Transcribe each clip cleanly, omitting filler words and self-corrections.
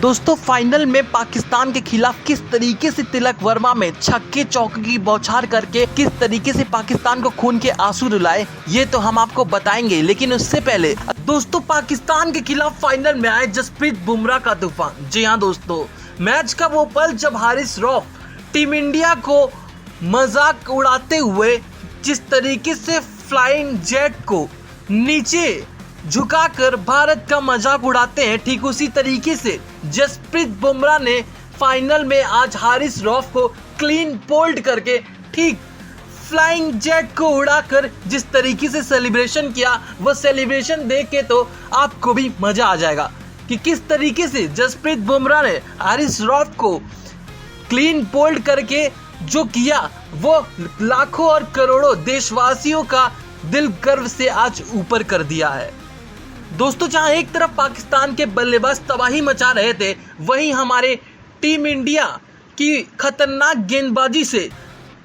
दोस्तों फाइनल में पाकिस्तान के खिलाफ किस तरीके से तिलक वर्मा में छक्के चौके की बौछार करके किस तरीके से पाकिस्तान को खून के आंसू रुलाए, ये तो हम आपको बताएंगे। लेकिन उससे पहले दोस्तों पाकिस्तान के खिलाफ फाइनल में आए जसप्रीत बुमराह का तूफान। जी हाँ दोस्तों, मैच का वो पल जब हारिस रऊफ टीम इंडिया को मजाक उड़ाते हुए जिस तरीके से फ्लाइंग जेट को नीचे झुकाकर भारत का मजाक उड़ाते हैं, ठीक उसी तरीके से जसप्रीत बुमराह ने फाइनल में आज हारिस रऊफ को क्लीन बोल्ड करके ठीक फ्लाइंग जेट को उड़ाकर जिस तरीके से सेलिब्रेशन किया, वो सेलिब्रेशन देख के तो आपको भी मजा आ जाएगा कि किस तरीके से जसप्रीत बुमराह ने हारिस रऊफ को क्लीन बोल्ड करके जो किया, वो लाखों और करोड़ों देशवासियों का दिल गर्व से आज ऊपर कर दिया है। दोस्तों जहां एक तरफ पाकिस्तान के बल्लेबाज तबाही मचा रहे थे, वहीं हमारे टीम इंडिया की खतरनाक गेंदबाजी से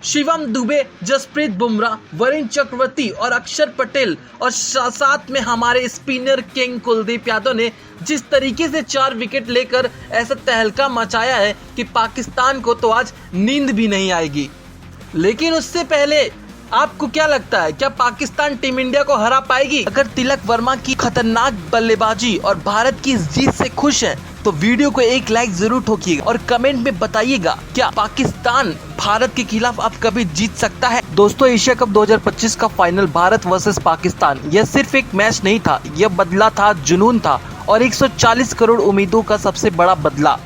शिवम दुबे, जसप्रीत बुमराह, वरुण चक्रवर्ती और अक्षर पटेल और साथ में हमारे स्पिनर किंग कुलदीप यादव ने जिस तरीके से 4 विकेट लेकर ऐसा तहलका मचाया है कि पाकिस्तान को तो आज नींद भी नहीं आएगी। लेकिन उससे पहले आपको क्या लगता है, क्या पाकिस्तान टीम इंडिया को हरा पाएगी? अगर तिलक वर्मा की खतरनाक बल्लेबाजी और भारत की इस जीत से खुश हैं, तो वीडियो को एक लाइक जरूर ठोकिएगा और कमेंट में बताइएगा क्या पाकिस्तान भारत के खिलाफ अब कभी जीत सकता है। दोस्तों एशिया कप 2025 का फाइनल भारत वर्सेस पाकिस्तान, यह सिर्फ एक मैच नहीं था, यह बदला था, जुनून था और 140 करोड़ उम्मीदों का सबसे बड़ा बदला,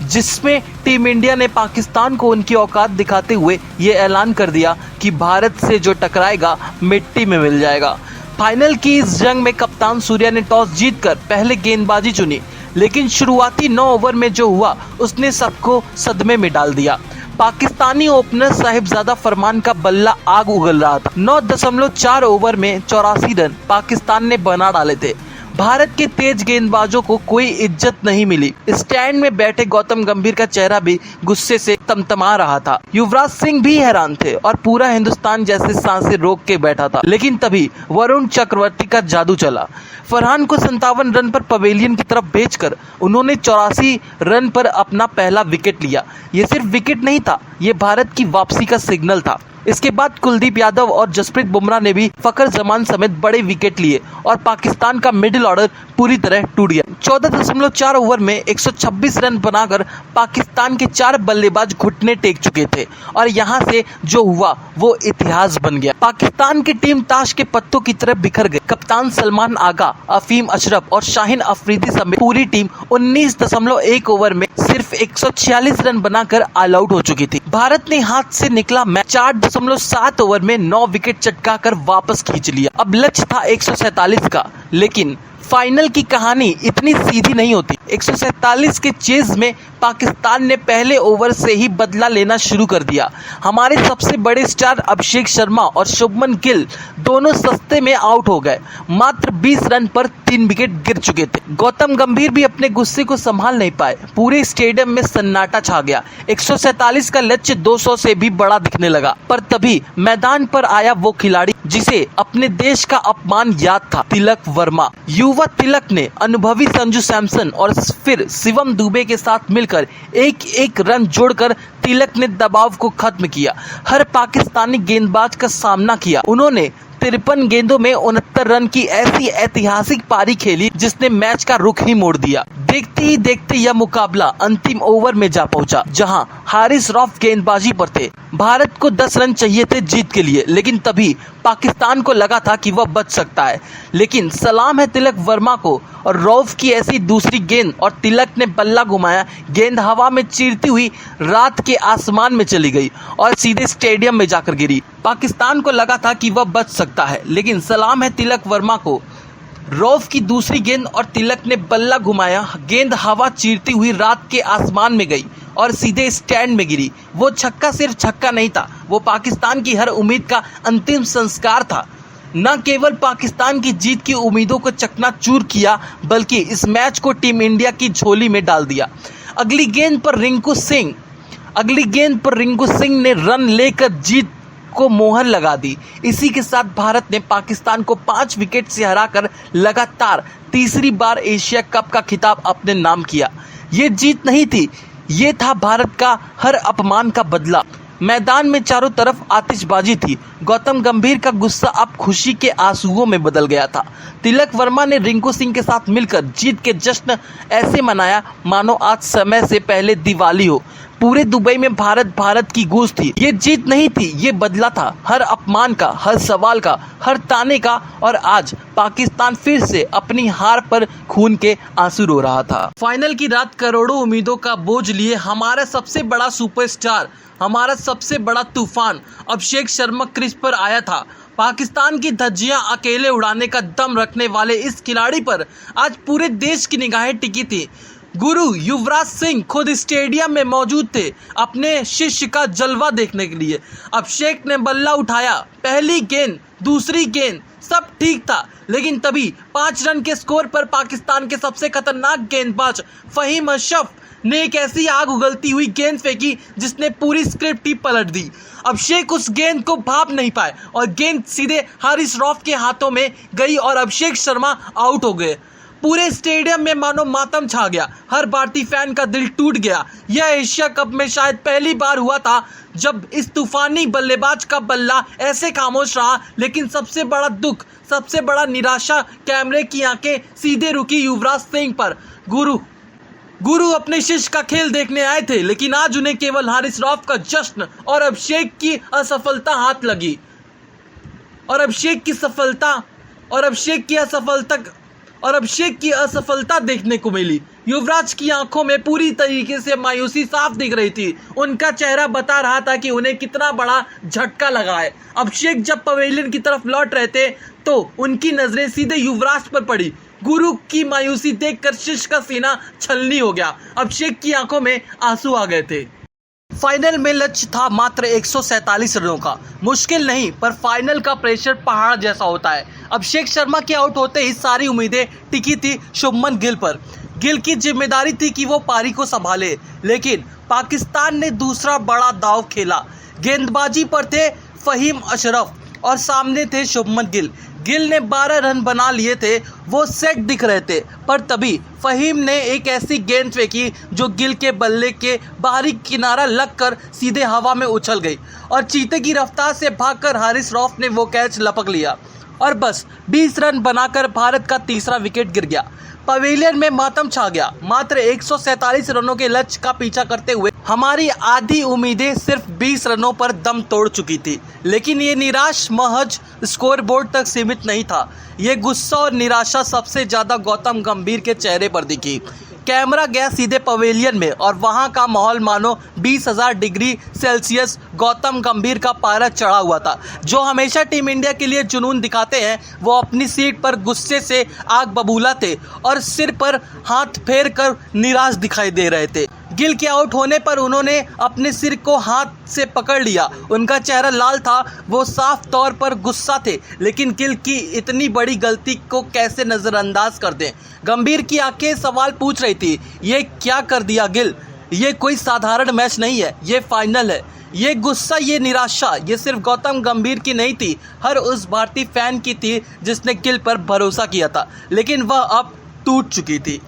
जिसमें टीम इंडिया ने पाकिस्तान को उनकी औकात दिखाते हुए ये ऐलान कर दिया कि भारत से जो टकराएगा मिट्टी में मिल जाएगा। फाइनल की इस जंग में कप्तान सूर्या ने टॉस जीतकर पहले गेंदबाजी चुनी, लेकिन शुरुआती 9 ओवर में जो हुआ उसने सबको सदमे में डाल दिया। पाकिस्तानी ओपनर साहिबजादा फरमान का बल्ला आग उगल रहा था। 9.4 ओवर में 84 रन पाकिस्तान ने बना डाले थे। भारत के तेज गेंदबाजों को कोई इज्जत नहीं मिली। स्टैंड में बैठे गौतम गंभीर का चेहरा भी गुस्से से तमतमा रहा था। युवराज सिंह भी हैरान थे और पूरा हिंदुस्तान जैसे सांसें रोक के बैठा था। लेकिन तभी वरुण चक्रवर्ती का जादू चला। फरहान को 57 रन पर पवेलियन की तरफ भेजकर उन्होंने 84 रन पर अपना पहला विकेट लिया। ये सिर्फ विकेट नहीं था, ये भारत की वापसी का सिग्नल था। इसके बाद कुलदीप यादव और जसप्रीत बुमराह ने भी फखर जमान समेत बड़े विकेट लिए और पाकिस्तान का मिडिल ऑर्डर पूरी तरह टूट गया। 14.4 ओवर में 126 रन बनाकर पाकिस्तान के 4 बल्लेबाज घुटने टेक चुके थे और यहां से जो हुआ वो इतिहास बन गया। पाकिस्तान की टीम ताश के पत्तों की तरह बिखर गई। कप्तान सलमान आगा, अफीम अशरफ और शाहीन अफरीदी समेत पूरी टीम 19.1 ओवर में सिर्फ 146 रन बनाकर ऑल आउट हो चुकी थी। भारत ने हाथ से निकला मैच 4.7 ओवर में 9 विकेट चटकाकर वापस खींच लिया। अब लक्ष्य था 147 का, लेकिन फाइनल की कहानी इतनी सीधी नहीं होती। 147 के चेज में पाकिस्तान ने पहले ओवर से ही बदला लेना शुरू कर दिया। हमारे सबसे बड़े स्टार अभिषेक शर्मा और शुभमन गिल दोनों सस्ते में आउट हो गए। मात्र 20 रन पर 3 विकेट गिर चुके थे। गौतम गंभीर भी अपने गुस्से को संभाल नहीं पाए। पूरे स्टेडियम में सन्नाटा छा गया। 147 का लक्ष्य 200 से भी बड़ा दिखने लगा, पर तभी मैदान पर आया वो खिलाड़ी जिसे अपने देश का अपमान याद था, तिलक वर्मा। युवा तिलक ने अनुभवी संजू सैमसन और फिर शिवम दुबे के साथ मिलकर एक रन जोड़कर तिलक ने दबाव को खत्म किया। हर पाकिस्तानी गेंदबाज का सामना किया। उन्होंने 53 गेंदों में 69 रन की ऐसी ऐतिहासिक पारी खेली जिसने मैच का रुख ही मोड़ दिया। देखते ही देखते यह मुकाबला अंतिम ओवर में जा पहुंचा, जहां हारिस रऊफ गेंदबाजी पर थे। भारत को 10 रन चाहिए थे जीत के लिए, लेकिन तभी पाकिस्तान को लगा था कि वह बच सकता है। लेकिन सलाम है तिलक वर्मा को और रऊफ की ऐसी दूसरी गेंद, और तिलक ने बल्ला घुमाया। गेंद हवा में चीरती हुई रात के आसमान में चली गई और सीधे स्टेडियम में जाकर गिरी। पाकिस्तान को लगा था कि वह बच सकता है, लेकिन सलाम है तिलक वर्मा को। रऊफ की दूसरी गेंद और तिलक ने बल्ला घुमाया। गेंद हवा चीरती हुई रात के आसमान में गई और सीधे स्टैंड में गिरी। वो छक्का सिर्फ छक्का नहीं था, वो पाकिस्तान की हर उम्मीद का अंतिम संस्कार था। न केवल पाकिस्तान की जीत की उम्मीदों को चकनाचूर किया, बल्कि इस मैच को टीम इंडिया की झोली में डाल दिया। अगली गेंद पर रिंकू सिंह ने रन लेकर जीत को मोहर लगा दी। इसी के साथ भारत ने पाकिस्तान को 5 विकेट से हराकर लगातार तीसरी बार एशिया कप का खिताब अपने नाम किया। ये जीत नहीं थी, ये था भारत का हर अपमान का बदला। मैदान में चारों तरफ आतिशबाजी थी। गौतम गंभीर का गुस्सा अब खुशी के आंसुओं में बदल गया था। तिलक वर्मा ने रिंकू सिंह के साथ मिलकर जीत के जश्न ऐसे मनाया मानो आज समय से पहले दिवाली हो। पूरे दुबई में भारत भारत की गूंज थी। ये जीत नहीं थी, ये बदला था हर अपमान का, हर सवाल का, हर ताने का। और आज पाकिस्तान फिर से अपनी हार पर खून के आंसू रो रहा था। फाइनल की रात करोड़ों उम्मीदों का बोझ लिए हमारा सबसे बड़ा सुपरस्टार, हमारा सबसे बड़ा तूफान अभिषेक शर्मा क्रीज पर आया था। पाकिस्तान की धज्जियां अकेले उड़ाने का दम रखने वाले इस खिलाड़ी पर आज पूरे देश की निगाहें टिकी थी। गुरु युवराज सिंह खुद स्टेडियम में मौजूद थे अपने शिष्य का जलवा देखने के लिए। अभिषेक ने बल्ला उठाया, पहली गेंद, दूसरी गेंद सब ठीक था, लेकिन तभी 5 रन के स्कोर पर पाकिस्तान के सबसे खतरनाक गेंदबाज फहीम अशरफ ने एक ऐसी आग उगलती हुई गेंद फेंकी जिसने पूरी स्क्रिप्ट ही पलट दी। अभिषेक उस गेंद को भाप नहीं पाए और गेंद सीधे हारिस रऊफ के हाथों में गई और अभिषेक शर्मा आउट हो गए। पूरे स्टेडियम में मानो मातम छा गया, हर भारतीय फैन का दिल टूट गया। यह एशिया कप में शायद पहली बार हुआ था जब इस तूफानी बल्लेबाज का बल्ला ऐसे खामोश रहा। लेकिन सबसे बड़ा दुख, सबसे बड़ा निराशा, कैमरे की आंखें सीधे रुकी युवराज सिंह पर। गुरु अपने शिष्य का खेल देखने आए थे, लेकिन आज उन्हें केवल हारिस रऊफ का जश्न और अभिषेक की असफलता हाथ लगी। और अभिषेक की असफलता देखने को मिली। युवराज की आंखों में पूरी तरीके से मायूसी साफ दिख रही थी। उनका चेहरा बता रहा था कि उन्हें कितना बड़ा झटका लगा है। अभिषेक जब पवेलियन की तरफ लौट रहे थे तो उनकी नजरें सीधे युवराज पर पड़ी। गुरु की मायूसी देखकर शिष्य का सीना छलनी हो गया। अभिषेक की आंखों में आंसू आ गए थे। फाइनल में लक्ष्य था मात्र 147 रनों का। मुश्किल नहीं, पर फाइनल का प्रेशर पहाड़ जैसा होता है। अभिषेक शर्मा के आउट होते ही सारी उम्मीदें टिकी थी शुभमन गिल पर। गिल की जिम्मेदारी थी कि वो पारी को संभाले, लेकिन पाकिस्तान ने दूसरा बड़ा दांव खेला। गेंदबाजी पर थे फहीम अशरफ और सामने थे शुभमन गिल। गिल ने 12 रन बना लिए थे, वो सेट दिख रहे थे, पर तभी फहीम ने एक ऐसी गेंद फेंकी जो गिल के बल्ले के बाहरी किनारा लगकर सीधे हवा में उछल गई और चीते की रफ्तार से भागकर हारिस रऊफ ने वो कैच लपक लिया और बस 20 रन बनाकर भारत का तीसरा विकेट गिर गया। पवेलियन में मातम छा गया। मात्र 147 रनों के लक्ष्य का पीछा करते हुए हमारी आधी उम्मीदें सिर्फ 20 रनों पर दम तोड़ चुकी थी। लेकिन ये निराश महज स्कोरबोर्ड तक सीमित नहीं था। ये गुस्सा और निराशा सबसे ज़्यादा गौतम गंभीर के चेहरे पर दिखी। कैमरा गया सीधे पवेलियन में और वहां का माहौल मानो 20,000 डिग्री सेल्सियस गौतम गंभीर का पारा चढ़ा हुआ था। जो हमेशा टीम इंडिया के लिए जुनून दिखाते हैं, वो अपनी सीट पर गुस्से से आग बबूला थे और सिर पर हाथ फेर कर निराश दिखाई दे रहे थे। गिल के आउट होने पर उन्होंने अपने सिर को हाथ से पकड़ लिया। उनका चेहरा लाल था, वो साफ तौर पर गुस्सा थे। लेकिन गिल की इतनी बड़ी गलती को कैसे नज़रअंदाज कर दें? गंभीर की आंखें सवाल पूछ रही थी, ये क्या कर दिया गिल? ये कोई साधारण मैच नहीं है, ये फाइनल है। ये गुस्सा, ये निराशा, ये सिर्फ गौतम गंभीर की नहीं थी, हर उस भारतीय फैन की थी जिसने गिल पर भरोसा किया था, लेकिन वह अब टूट चुकी थी।